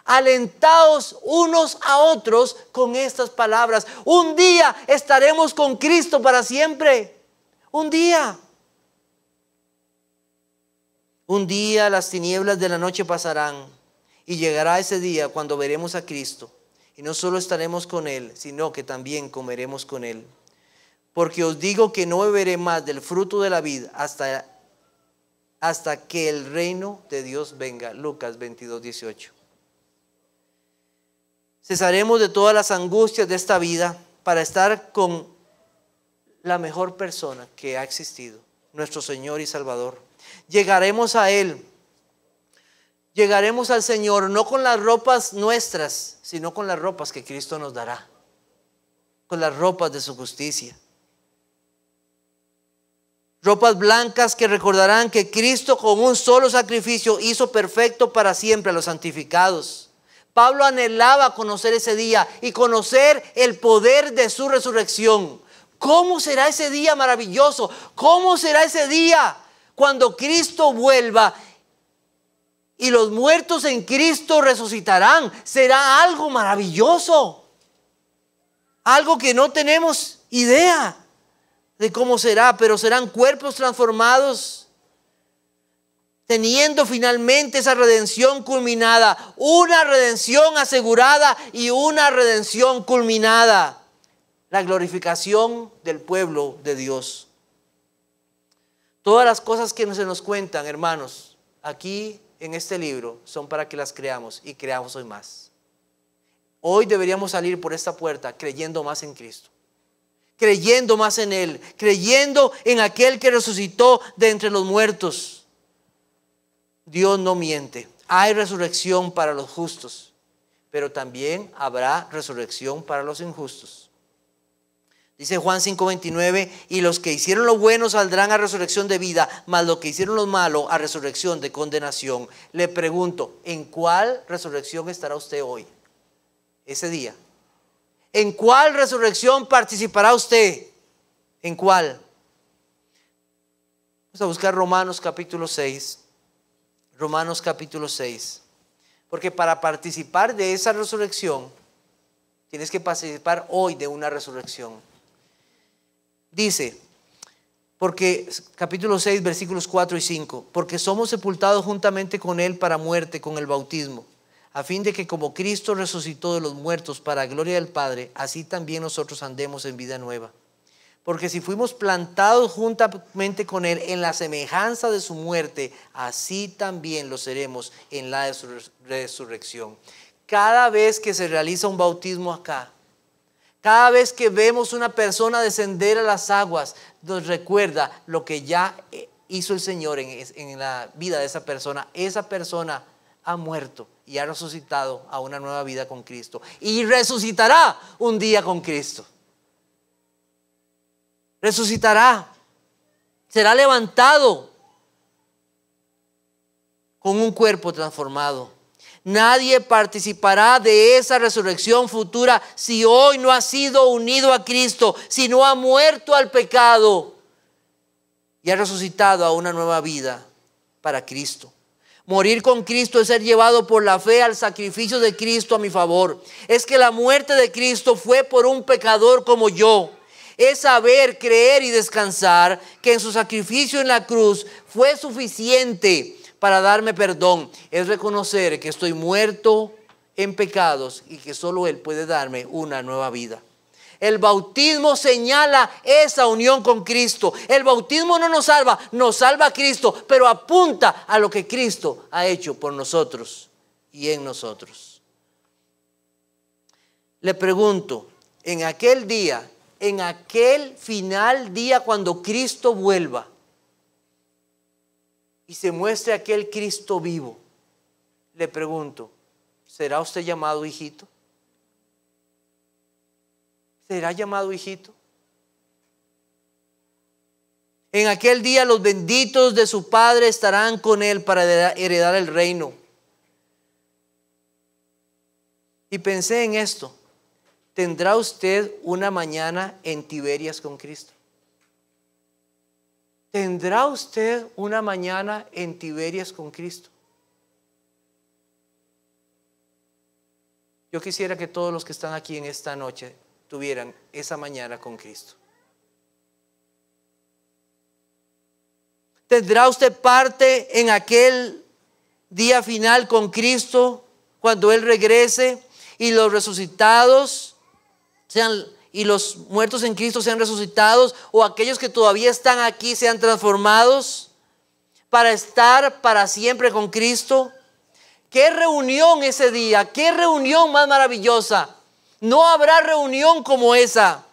Alentaos unos a otros con estas palabras. Un día estaremos con Cristo para siempre. Un día. Un día las tinieblas de la noche pasarán, y llegará ese día cuando veremos a Cristo. Y no solo estaremos con Él, sino que también comeremos con Él. porque os digo que no beberé más del fruto de la vid hasta que el reino de Dios venga. Lucas 22:18. Cesaremos de todas las angustias de esta vida para estar con la mejor persona que ha existido, nuestro Señor y Salvador. Llegaremos a Él. Llegaremos al Señor no con las ropas nuestras, sino con las ropas que Cristo nos dará, con las ropas de su justicia. Ropas blancas que recordarán que Cristo con un solo sacrificio hizo perfecto para siempre a los santificados. Pablo anhelaba conocer ese día y conocer el poder de su resurrección. ¿Cómo será ese día maravilloso? ¿Cómo será ese día cuando Cristo vuelva y los muertos en Cristo resucitarán? Será algo maravilloso, algo que no tenemos idea de cómo será, pero serán cuerpos transformados, teniendo finalmente esa redención culminada, una redención asegurada y una redención culminada, la glorificación del pueblo de Dios. Todas las cosas que se nos cuentan, hermanos, aquí en este libro son para que las creamos y creamos hoy más. Hoy deberíamos salir por esta puerta creyendo más en Cristo, creyendo más en Él, creyendo en aquel que resucitó de entre los muertos. Dios no miente. Hay resurrección para los justos, pero también habrá resurrección para los injustos. Dice Juan 5:29, y los que hicieron lo bueno saldrán a resurrección de vida, mas los que hicieron lo malo a resurrección de condenación. Le pregunto, ¿en cuál resurrección estará usted hoy? Ese día. ¿En cuál resurrección participará usted? ¿En cuál? Vamos a buscar Romanos capítulo 6. Romanos capítulo 6. Porque para participar de esa resurrección, tienes que participar hoy de una resurrección. Dice, porque capítulo 6, versículos 4 y 5. Porque somos sepultados juntamente con Él para muerte con el bautismo, a fin de que como Cristo resucitó de los muertos para gloria del Padre, así también nosotros andemos en vida nueva. Porque si fuimos plantados juntamente con Él en la semejanza de su muerte, así también lo seremos en la resurrección. Cada vez que se realiza un bautismo acá, cada vez que vemos una persona descender a las aguas, nos recuerda lo que ya hizo el Señor en la vida de esa persona. Esa persona ha muerto y ha resucitado a una nueva vida con Cristo. Y resucitará un día con Cristo. Resucitará, será levantado con un cuerpo transformado. Nadie participará de esa resurrección futura si hoy no ha sido unido a Cristo, si no ha muerto al pecado y ha resucitado a una nueva vida para Cristo. Morir con Cristo es ser llevado por la fe al sacrificio de Cristo a mi favor. Es que la muerte de Cristo fue por un pecador como yo. Es saber, creer y descansar que en su sacrificio en la cruz fue suficiente para darme perdón. Es reconocer que estoy muerto en pecados y que solo Él puede darme una nueva vida. El bautismo señala esa unión con Cristo. El bautismo no nos salva a Cristo, pero apunta a lo que Cristo ha hecho por nosotros y en nosotros. Le pregunto, en aquel día, en aquel final día cuando Cristo vuelva y se muestre aquel Cristo vivo, le pregunto, ¿será usted llamado hijito? ¿Será llamado hijito? En aquel día los benditos de su Padre estarán con Él para heredar el reino. Y pensé en esto. ¿Tendrá usted una mañana en Tiberias con Cristo? ¿Tendrá usted una mañana en Tiberias con Cristo? Yo quisiera que todos los que están aquí en esta noche tuvieran esa mañana con Cristo. ¿Tendrá usted parte en aquel día final con Cristo cuando Él regrese y los resucitados sean y los muertos en Cristo sean resucitados, o aquellos que todavía están aquí sean transformados para estar para siempre con Cristo. ¡Qué reunión ese día! ¡Qué reunión más maravillosa! No habrá reunión como esa.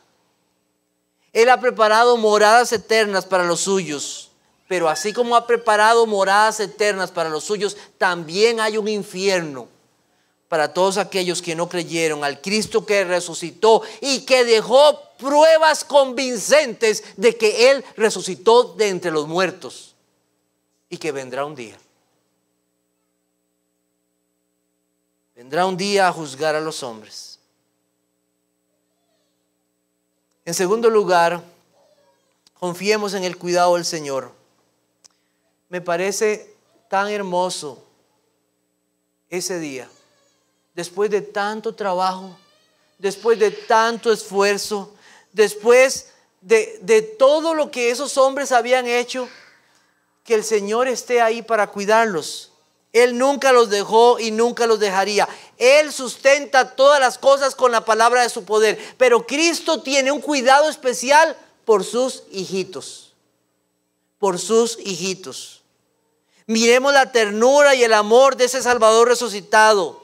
Él ha preparado moradas eternas para los suyos, pero así como ha preparado moradas eternas para los suyos, también hay un infierno para todos aquellos que no creyeron al Cristo que resucitó y que dejó pruebas convincentes de que Él resucitó de entre los muertos y que vendrá un día. Vendrá un día a juzgar a los hombres. En segundo lugar, confiemos en el cuidado del Señor. Me parece tan hermoso ese día. Después de tanto trabajo, después de tanto esfuerzo, después de todo lo que esos hombres habían hecho, que el Señor esté ahí para cuidarlos. Él nunca los dejó y nunca los dejaría. Él sustenta todas las cosas con la palabra de su poder. Pero Cristo tiene un cuidado especial por sus hijitos. Por sus hijitos. Miremos la ternura y el amor de ese Salvador resucitado.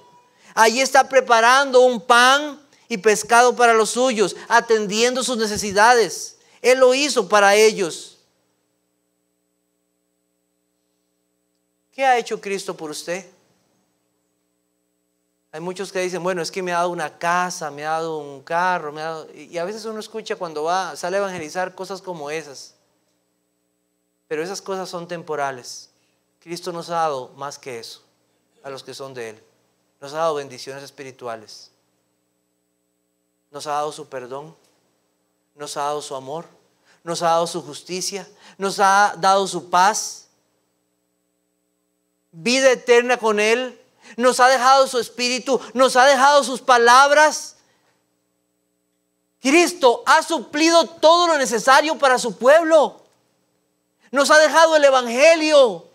Allí está preparando un pan y pescado para los suyos, atendiendo sus necesidades. Él lo hizo para ellos. ¿Qué ha hecho Cristo por usted? Hay muchos que dicen, bueno, es que me ha dado una casa, me ha dado un carro, y a veces uno escucha cuando sale a evangelizar cosas como esas. Pero esas cosas son temporales. Cristo nos ha dado más que eso a los que son de Él. Nos ha dado bendiciones espirituales. Nos ha dado su perdón. Nos ha dado su amor. Nos ha dado su justicia. Nos ha dado su paz. Vida eterna con Él. Nos ha dejado su espíritu. Nos ha dejado sus palabras. Cristo ha suplido todo lo necesario para su pueblo. Nos ha dejado el evangelio.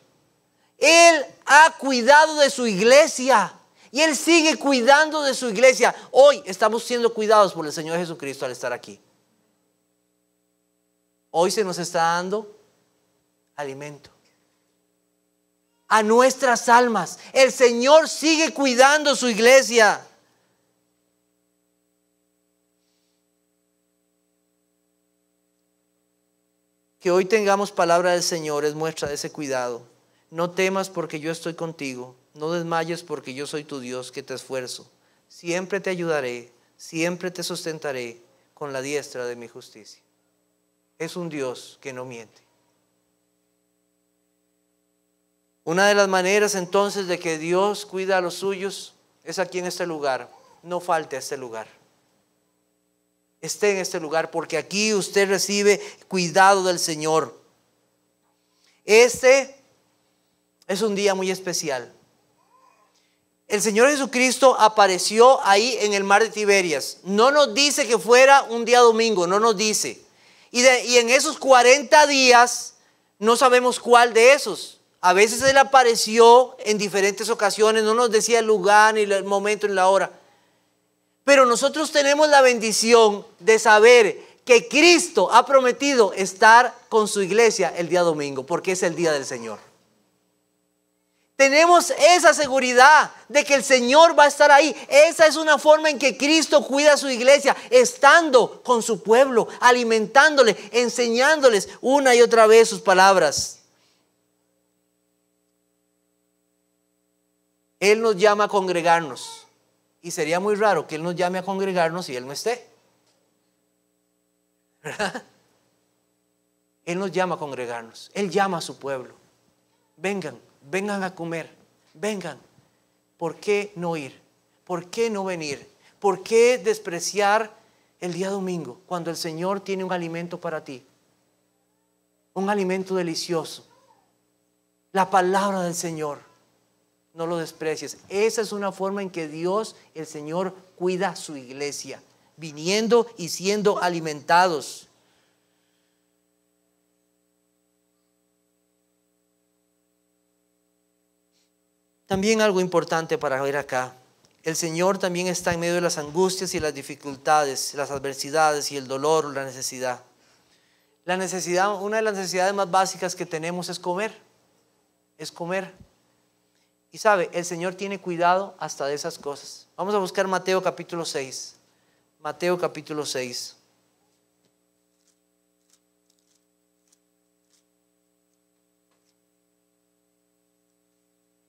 Él ha cuidado de su iglesia. Y Él sigue cuidando de su iglesia. Hoy estamos siendo cuidados por el Señor Jesucristo al estar aquí. Hoy se nos está dando alimento a nuestras almas. El Señor sigue cuidando su iglesia. Que hoy tengamos palabra del Señor es muestra de ese cuidado. No temas porque yo estoy contigo. No desmayes porque yo soy tu Dios que te esfuerzo. Siempre te ayudaré, siempre te sustentaré con la diestra de mi justicia. Es un Dios que no miente. Una de las maneras entonces de que Dios cuida a los suyos es aquí en este lugar. No falte a este lugar. Esté en este lugar porque aquí usted recibe cuidado del Señor. Este es un día muy especial. El Señor Jesucristo apareció ahí en el mar de Tiberias. No nos dice que fuera un día domingo, no nos dice. Y en esos 40 días, no sabemos cuál de esos. A veces Él apareció en diferentes ocasiones, no nos decía el lugar, ni el momento, ni la hora. Pero nosotros tenemos la bendición de saber que Cristo ha prometido estar con su iglesia el día domingo, porque es el día del Señor. Tenemos esa seguridad de que el Señor va a estar ahí. Esa es una forma en que Cristo cuida a su iglesia, estando con su pueblo, alimentándole, enseñándoles una y otra vez sus palabras. Él nos llama a congregarnos. Y sería muy raro que Él nos llame a congregarnos y Él no esté. ¿Verdad? Él nos llama a congregarnos. Él llama a su pueblo. Vengan a comer, vengan. ¿Por qué no ir? ¿Por qué no venir? ¿Por qué despreciar el día domingo cuando el Señor tiene un alimento para ti? Un alimento delicioso. La palabra del Señor. No lo desprecies. Esa es una forma en que Dios, el Señor, cuida a su iglesia, viniendo y siendo alimentados. También algo importante para ver acá. El Señor también está en medio de las angustias y las dificultades, las adversidades y el dolor, la necesidad. La necesidad, una de las necesidades más básicas que tenemos es comer. Es comer. Y sabe, el Señor tiene cuidado hasta de esas cosas. Vamos a buscar Mateo capítulo 6. Mateo capítulo 6.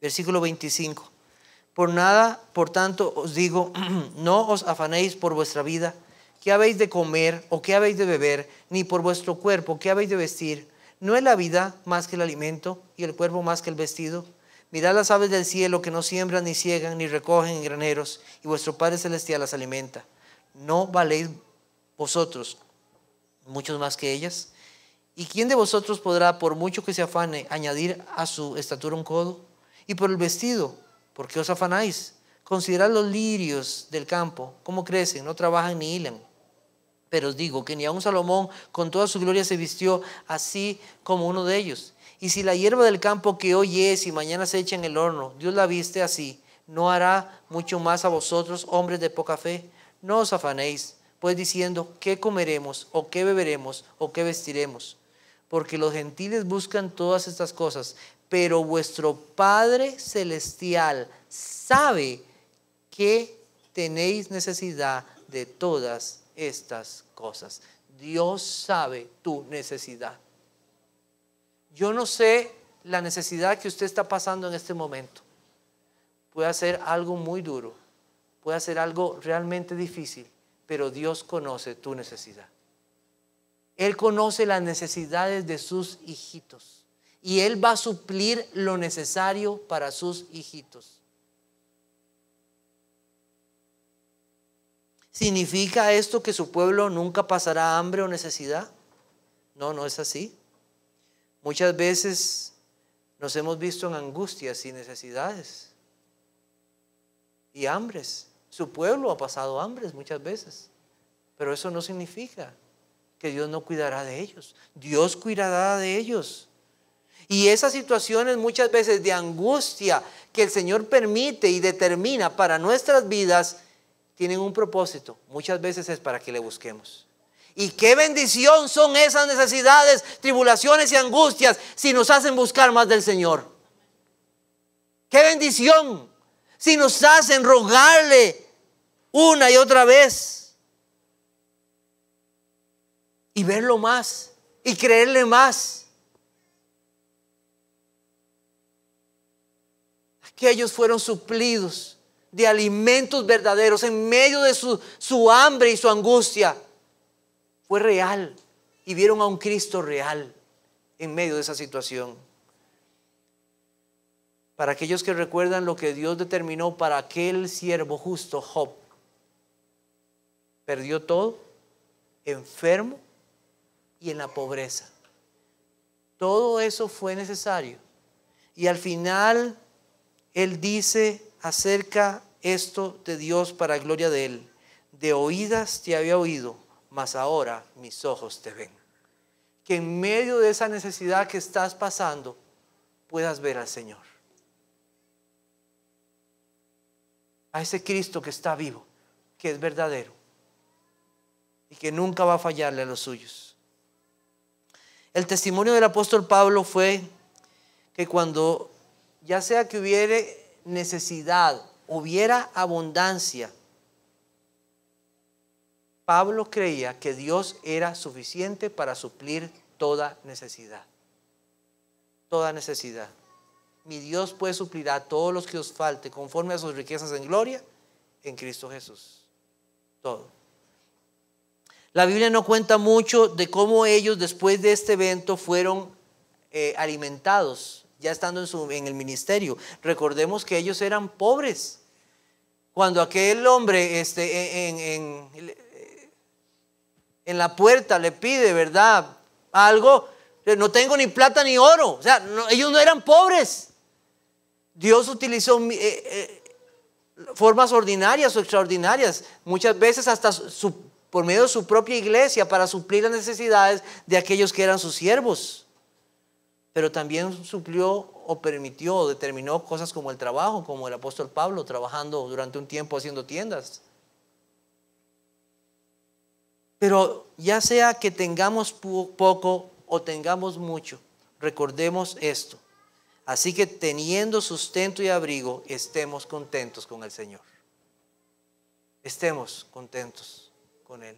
Versículo 25. Por nada, por tanto, os digo, no os afanéis por vuestra vida, qué habéis de comer o qué habéis de beber, ni por vuestro cuerpo, qué habéis de vestir. ¿No es la vida más que el alimento y el cuerpo más que el vestido? Mirad las aves del cielo que no siembran, ni ciegan, ni recogen en graneros, y vuestro Padre Celestial las alimenta. ¿No valéis vosotros muchos más que ellas? ¿Y quién de vosotros podrá, por mucho que se afane, añadir a su estatura un codo? Y por el vestido, ¿por qué os afanáis? Considerad los lirios del campo, cómo crecen, no trabajan ni hilan. Pero os digo que ni aun Salomón con toda su gloria se vistió así como uno de ellos. Y si la hierba del campo que hoy es y mañana se echa en el horno, Dios la viste así, ¿no hará mucho más a vosotros, hombres de poca fe? No os afanéis, pues diciendo, ¿qué comeremos, o qué beberemos, o qué vestiremos? Porque los gentiles buscan todas estas cosas, pero vuestro Padre Celestial sabe que tenéis necesidad de todas estas cosas. Dios sabe tu necesidad. Yo no sé la necesidad que usted está pasando en este momento. Puede ser algo muy duro, puede ser algo realmente difícil, pero Dios conoce tu necesidad. Él conoce las necesidades de sus hijitos y Él va a suplir lo necesario para sus hijitos. ¿Significa esto que su pueblo nunca pasará hambre o necesidad? No, no es así. Muchas veces nos hemos visto en angustias y necesidades y hambres. Su pueblo ha pasado hambres muchas veces, pero eso no significa que Dios no cuidará de ellos. Dios cuidará de ellos. Y esas situaciones muchas veces de angustia que el Señor permite y determina para nuestras vidas tienen un propósito. Muchas veces es para que le busquemos. Y qué bendición son esas necesidades, tribulaciones y angustias si nos hacen buscar más del Señor. Qué bendición si nos hacen rogarle una y otra vez y verlo más y creerle más. Aquellos fueron suplidos de alimentos verdaderos en medio de su hambre y su angustia. Fue real y vieron a un Cristo real en medio de esa situación. Para aquellos que recuerdan lo que Dios determinó para aquel siervo justo, Job, perdió todo, enfermo y en la pobreza. Todo eso fue necesario. Y al final Él dice acerca esto de Dios para gloria de Él: de oídas te había oído, mas ahora mis ojos te ven. Que en medio de esa necesidad que estás pasando puedas ver al Señor, a ese Cristo que está vivo, que es verdadero y que nunca va a fallarle a los suyos. El testimonio del apóstol Pablo fue que cuando ya sea que hubiere necesidad, hubiera abundancia, Pablo creía que Dios era suficiente para suplir toda necesidad. Toda necesidad. Mi Dios puede suplir a todos los que os falte conforme a sus riquezas en gloria en Cristo Jesús. Todo. La Biblia no cuenta mucho de cómo ellos después de este evento fueron alimentados, ya estando en el ministerio. Recordemos que ellos eran pobres. Cuando aquel hombre en la puerta le pide, ¿verdad?, algo, no tengo ni plata ni oro. O sea, ellos no eran pobres. Dios utilizó formas ordinarias o extraordinarias, muchas veces hasta por medio de su propia iglesia, para suplir las necesidades de aquellos que eran sus siervos. pero también suplió o permitió o determinó cosas como el trabajo, como el apóstol Pablo trabajando durante un tiempo haciendo tiendas. Pero ya sea que tengamos poco o tengamos mucho, recordemos esto. Así que teniendo sustento y abrigo, estemos contentos con el Señor. Estemos contentos con Él.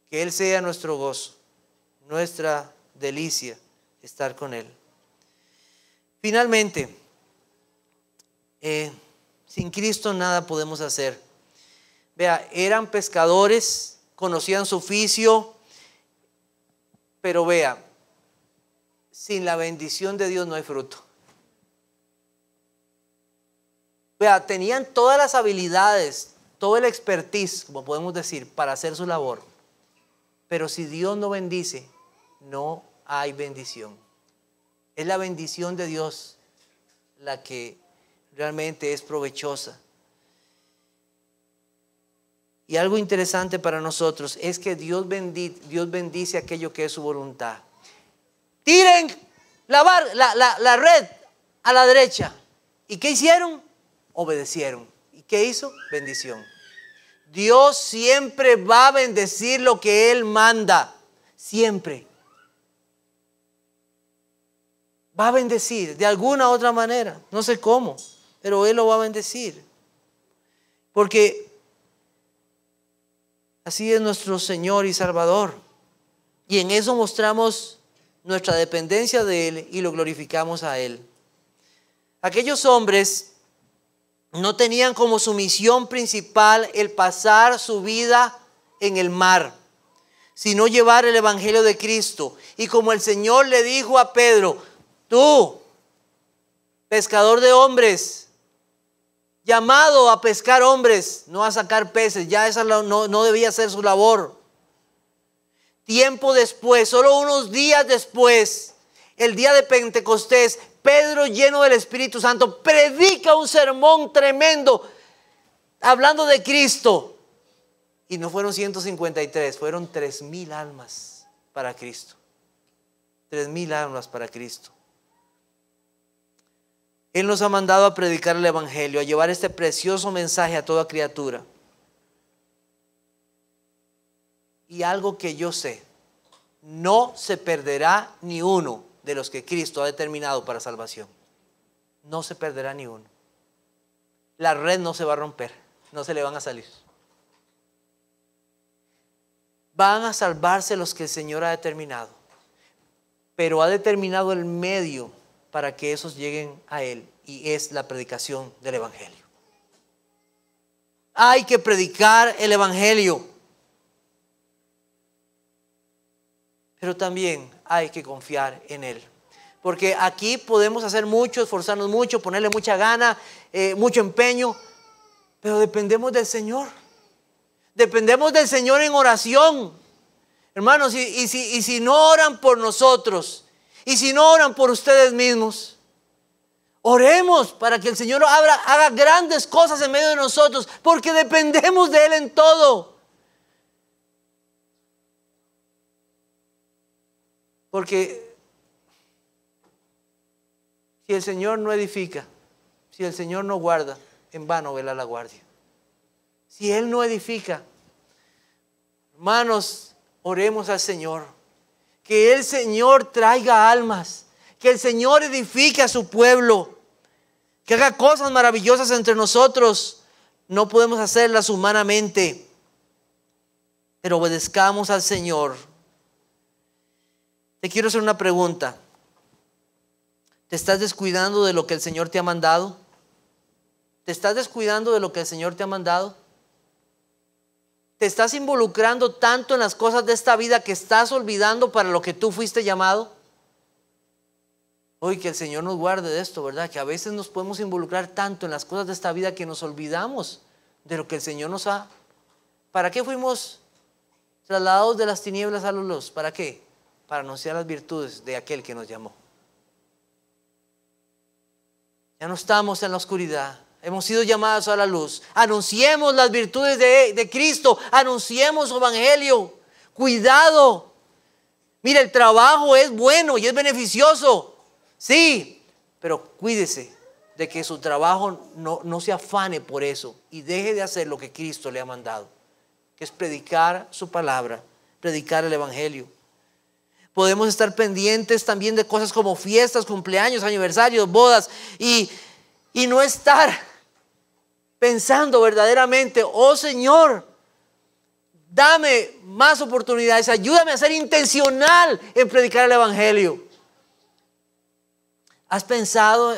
Que Él sea nuestro gozo, nuestra delicia, estar con Él. Finalmente, sin Cristo nada podemos hacer. Vea, eran pescadores, conocían su oficio, pero vea, sin la bendición de Dios no hay fruto. Vea, tenían todas las habilidades, todo el expertise, como podemos decir, para hacer su labor. Pero si Dios no bendice, no hay bendición. Es la bendición de Dios la que realmente es provechosa. Y algo interesante para nosotros es que Dios bendice aquello que es su voluntad. Tiren la red a la derecha. ¿Y qué hicieron? Obedecieron. ¿Y qué hizo? Bendición. Dios siempre va a bendecir lo que Él manda. Siempre. Va a bendecir de alguna u otra manera. No sé cómo, pero Él lo va a bendecir. Porque así es nuestro Señor y Salvador. Y en eso mostramos nuestra dependencia de Él y lo glorificamos a Él. Aquellos hombres no tenían como su misión principal el pasar su vida en el mar, sino llevar el evangelio de Cristo. Y como el Señor le dijo a Pedro: tú, pescador de hombres, llamado a pescar hombres, no a sacar peces, ya esa no debía ser su labor. Tiempo después, solo unos días después, el día de Pentecostés, Pedro, lleno del Espíritu Santo, predica un sermón tremendo hablando de Cristo. Y no fueron 153, fueron 3,000 almas para Cristo. 3,000 almas para Cristo. Él nos ha mandado a predicar el evangelio, a llevar este precioso mensaje a toda criatura. Y algo que yo sé, no se perderá ni uno de los que Cristo ha determinado para salvación. No se perderá ni uno. La red no se va a romper, no se le van a salir. Van a salvarse los que el Señor ha determinado, pero ha determinado el medio para que esos lleguen a Él, y es la predicación del evangelio. Hay que predicar el evangelio, pero también hay que confiar en Él. Porque aquí podemos hacer mucho, esforzarnos mucho, ponerle mucha gana, mucho empeño, pero dependemos del Señor. Dependemos del Señor en oración. Hermanos, y si no oran por nosotros, y si no oran por ustedes mismos, oremos para que el Señor haga grandes cosas en medio de nosotros, porque dependemos de Él en todo. Porque si el Señor no edifica, si el Señor no guarda, en vano vela la guardia. Si Él no edifica, hermanos, oremos al Señor. Que el Señor traiga almas, que el Señor edifique a su pueblo, que haga cosas maravillosas entre nosotros. No podemos hacerlas humanamente, pero obedezcamos al Señor. Te quiero hacer una pregunta. ¿Te estás descuidando de lo que el Señor te ha mandado? ¿Te estás descuidando de lo que el Señor te ha mandado? ¿Te estás involucrando tanto en las cosas de esta vida que estás olvidando para lo que tú fuiste llamado? Hoy que el Señor nos guarde de esto, ¿verdad? Que a veces nos podemos involucrar tanto en las cosas de esta vida que nos olvidamos de lo que el Señor nos ha. ¿Para qué fuimos trasladados de las tinieblas a la luz? ¿Para qué? Para anunciar las virtudes de aquel que nos llamó. Ya no estamos en la oscuridad. Hemos sido llamados a la luz. Anunciemos las virtudes de Cristo. Anunciemos su evangelio. Cuidado. Mira, el trabajo es bueno y es beneficioso. Sí, pero cuídese de que su trabajo no se afane por eso y deje de hacer lo que Cristo le ha mandado, que es predicar su palabra, predicar el evangelio. Podemos estar pendientes también de cosas como fiestas, cumpleaños, aniversarios, bodas y no estar pensando verdaderamente, oh Señor, dame más oportunidades, ayúdame a ser intencional en predicar el evangelio. ¿Has pensado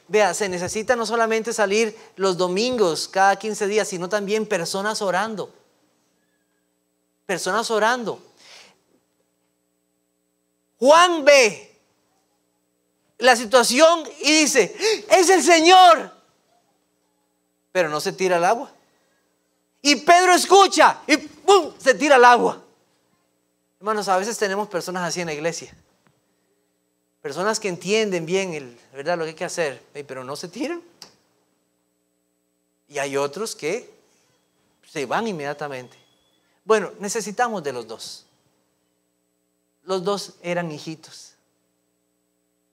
vea, se necesita no solamente salir los domingos cada 15 días, sino también personas orando? Personas orando. Juan ve la situación y dice, es el Señor, pero no se tira al agua. Y Pedro escucha y ¡pum!, se tira al agua. Hermanos, a veces tenemos personas así en la iglesia. Personas que entienden bien ¿verdad?, lo que hay que hacer, pero no se tiran. Y hay otros que se van inmediatamente. Bueno, necesitamos de los dos. Los dos eran hijitos.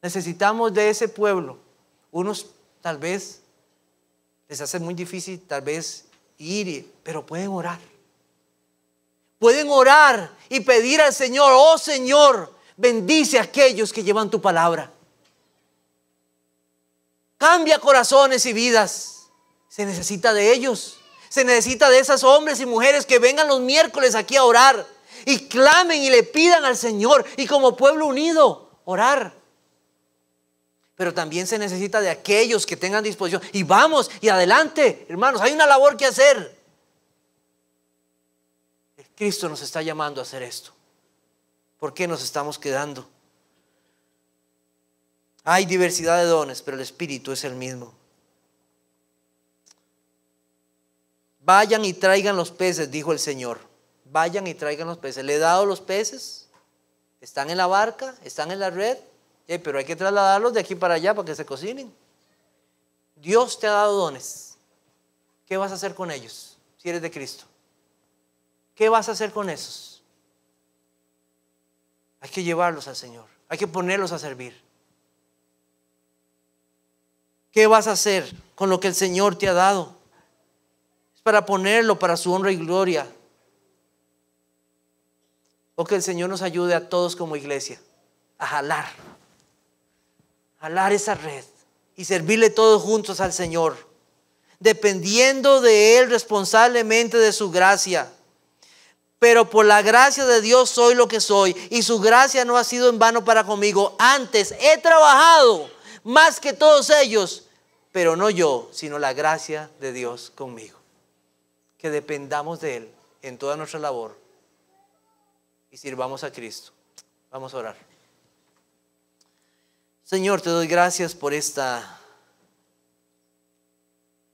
Necesitamos de ese pueblo. Unos tal vez les hace muy difícil tal vez ir, pero pueden orar. Pueden orar y pedir al Señor, oh Señor, bendice a aquellos que llevan tu palabra. Cambia corazones y vidas. Se necesita de ellos. Se necesita de esos hombres y mujeres que vengan los miércoles aquí a orar y clamen y le pidan al Señor y como pueblo unido orar. Pero también se necesita de aquellos que tengan disposición. Y vamos y adelante, hermanos, hay una labor que hacer. Cristo nos está llamando a hacer esto. ¿Por qué nos estamos quedando? Hay diversidad de dones, pero el Espíritu es el mismo. Vayan y traigan los peces, dijo el Señor. Vayan y traigan los peces. Le he dado los peces. Están en la barca, están en la red. Pero hay que trasladarlos de aquí para allá para que se cocinen. Dios te ha dado dones. ¿Qué vas a hacer con ellos si eres de Cristo? ¿Qué vas a hacer con esos? Hay que llevarlos al Señor. Hay que ponerlos a servir. ¿Qué vas a hacer con lo que el Señor te ha dado? Es para ponerlo para su honra y gloria. O que el Señor nos ayude a todos como iglesia a jalar esa red y servirle todos juntos al Señor, dependiendo de Él responsablemente de su gracia. Pero por la gracia de Dios soy lo que soy, y su gracia no ha sido en vano para conmigo. Antes he trabajado más que todos ellos, pero no yo, sino la gracia de Dios conmigo. Que dependamos de Él en toda nuestra labor y sirvamos a Cristo. Vamos a orar. Señor, te doy gracias por esta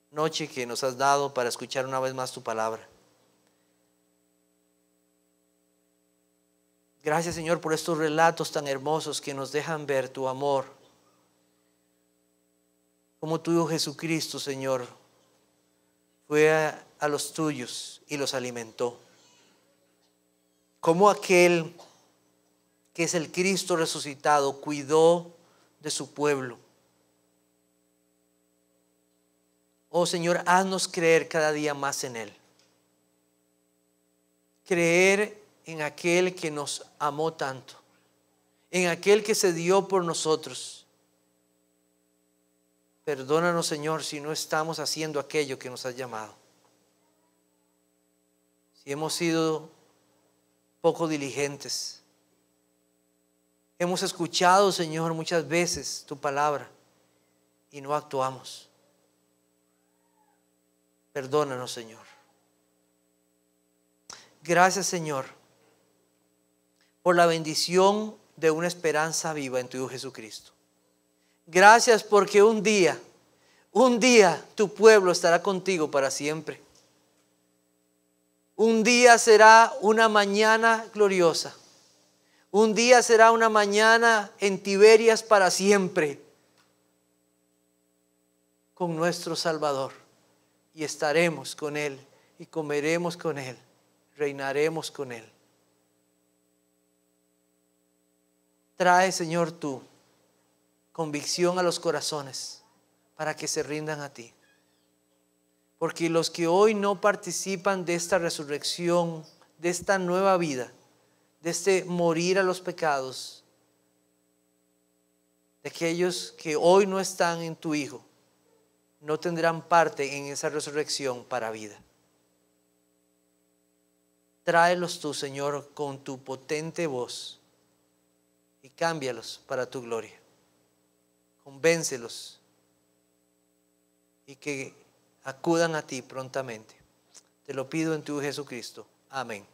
noche que nos has dado para escuchar una vez más tu palabra. Gracias, Señor, por estos relatos tan hermosos que nos dejan ver tu amor. Como tu Hijo Jesucristo, Señor, fue a los tuyos y los alimentó. Como aquel que es el Cristo resucitado cuidó de su pueblo. Oh Señor, haznos creer cada día más en Él. Creer en aquel que nos amó tanto, en aquel que se dio por nosotros. Perdónanos, Señor, si no estamos haciendo aquello que nos has llamado. Si hemos sido poco diligentes. Hemos escuchado, Señor, muchas veces tu palabra y no actuamos. Perdónanos, Señor. Gracias, Señor, por la bendición de una esperanza viva en tu Hijo Jesucristo. Gracias porque un día tu pueblo estará contigo para siempre. Un día será una mañana gloriosa. Un día será una mañana en Tiberias para siempre con nuestro Salvador. Y estaremos con Él y comeremos con Él, reinaremos con Él. Trae, Señor, tú convicción a los corazones para que se rindan a ti. Porque los que hoy no participan de esta resurrección, de esta nueva vida, de este morir a los pecados, de aquellos que hoy no están en tu Hijo, no tendrán parte en esa resurrección para vida. Tráelos tú, Señor, con tu potente voz y cámbialos para tu gloria. Convéncelos y que acudan a ti prontamente. Te lo pido en tu Jesucristo. Amén.